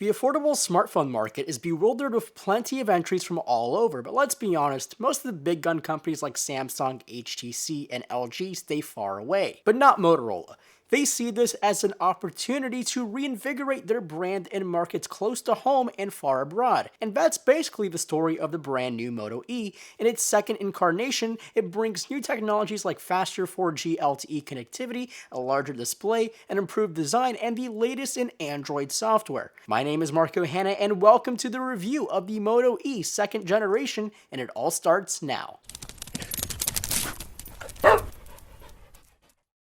The affordable smartphone market is bewildered with plenty of entries from all over, but let's be honest, most of the big gun companies like Samsung, HTC, and LG stay far away. But not Motorola. They see this as an opportunity to reinvigorate their brand in markets close to home and far abroad. And that's basically the story of the brand new Moto E. In its second incarnation, it brings new technologies like faster 4G LTE connectivity, a larger display, an improved design, and the latest in Android software. My name is Marco Hanna, and welcome to the review of the Moto E second generation, and it all starts now.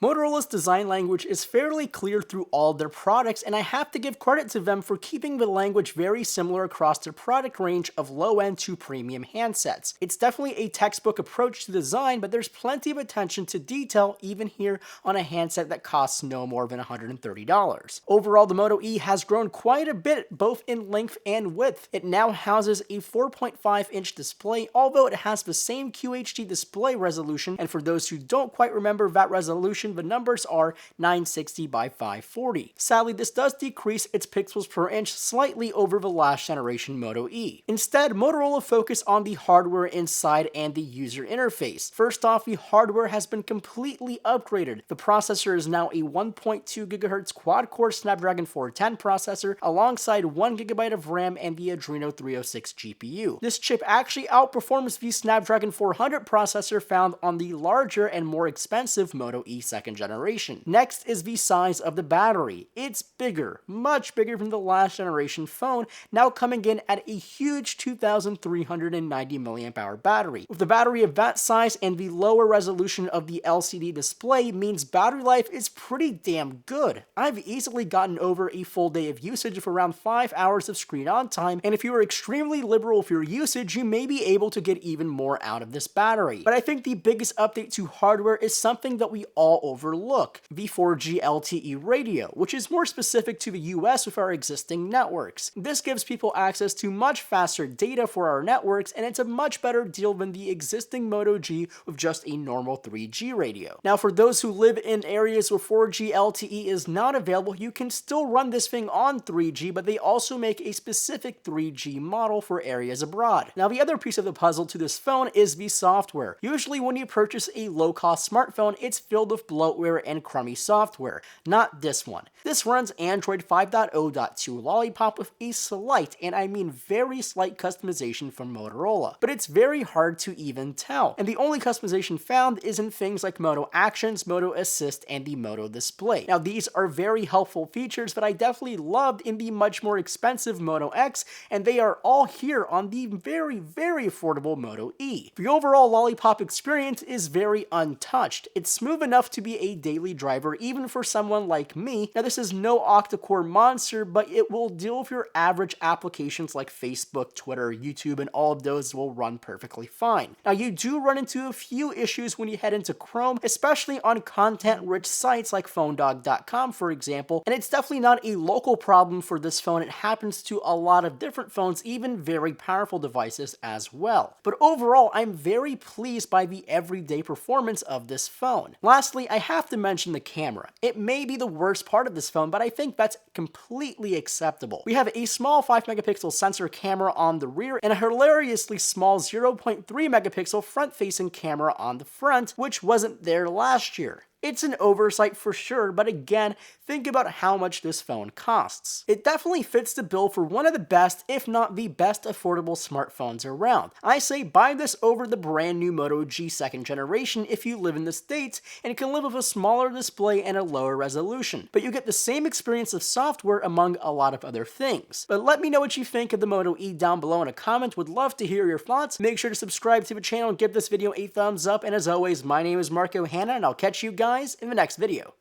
Motorola's design language is fairly clear through all their products, and I have to give credit to them for keeping the language very similar across their product range of low-end to premium handsets. It's definitely a textbook approach to design, but there's plenty of attention to detail even here on a handset that costs no more than $130. Overall, the Moto E has grown quite a bit both in length and width. It now houses a 4.5-inch display, although it has the same QHD display resolution, and for those who don't quite remember that resolution, the numbers are 960 by 540. Sadly, this does decrease its pixels per inch slightly over the last generation Moto E. Instead, Motorola focused on the hardware inside and the user interface. First off, the hardware has been completely upgraded. The processor is now a 1.2 GHz quad-core Snapdragon 410 processor alongside 1 GB of RAM and the Adreno 306 GPU. This chip actually outperforms the Snapdragon 400 processor found on the larger and more expensive Moto E second generation. Next is the size of the battery. It's bigger, much bigger than the last generation phone, now coming in at a huge 2,390 mAh battery. With the battery of that size and the lower resolution of the LCD display means battery life is pretty damn good. I've easily gotten over a full day of usage of around 5 hours of screen on time, and if you are extremely liberal with your usage, you may be able to get even more out of this battery. But I think the biggest update to hardware is something that we all overlook, the 4G LTE radio, which is more specific to the US with our existing networks. This gives people access to much faster data for our networks, and it's a much better deal than the existing Moto G with just a normal 3G radio. Now, for those who live in areas where 4G LTE is not available, you can still run this thing on 3G, but they also make a specific 3G model for areas abroad. Now, the other piece of the puzzle to this phone is the software. Usually when you purchase a low-cost smartphone, it's filled with bloatware and crummy software. Not this one. This runs Android 5.0.2 Lollipop with a slight, and I mean very slight customization from Motorola. But it's very hard to even tell, and the only customization found is in things like Moto Actions, Moto Assist, and the Moto Display. Now, these are very helpful features that I definitely loved in the much more expensive Moto X, and they are all here on the very, very affordable Moto E. The overall Lollipop experience is very untouched. It's smooth enough to be a daily driver even for someone like me. Now, this is no octa-core monster, but it will deal with your average applications like Facebook, Twitter, YouTube, and all of those will run perfectly fine. Now, you do run into a few issues when you head into Chrome, especially on content-rich sites like phonedog.com, for example, and it's definitely not a local problem for this phone. It happens to a lot of different phones, even very powerful devices as well. But overall, I'm very pleased by the everyday performance of this phone. Lastly, I have to mention the camera. It may be the worst part of this phone, but I think that's completely acceptable. We have a small 5 megapixel sensor camera on the rear and a hilariously small 0.3 megapixel front-facing camera on the front, which wasn't there last year. It's an oversight for sure, but again, think about how much this phone costs. It definitely fits the bill for one of the best, if not the best affordable smartphones around. I say buy this over the brand new Moto G second generation if you live in the States and can live with a smaller display and a lower resolution, but you get the same experience of software among a lot of other things. But let me know what you think of the Moto E down below in a comment. Would love to hear your thoughts. Make sure to subscribe to the channel and give this video a thumbs up, and as always, my name is Marco Hanna, and I'll catch you guys in the next video.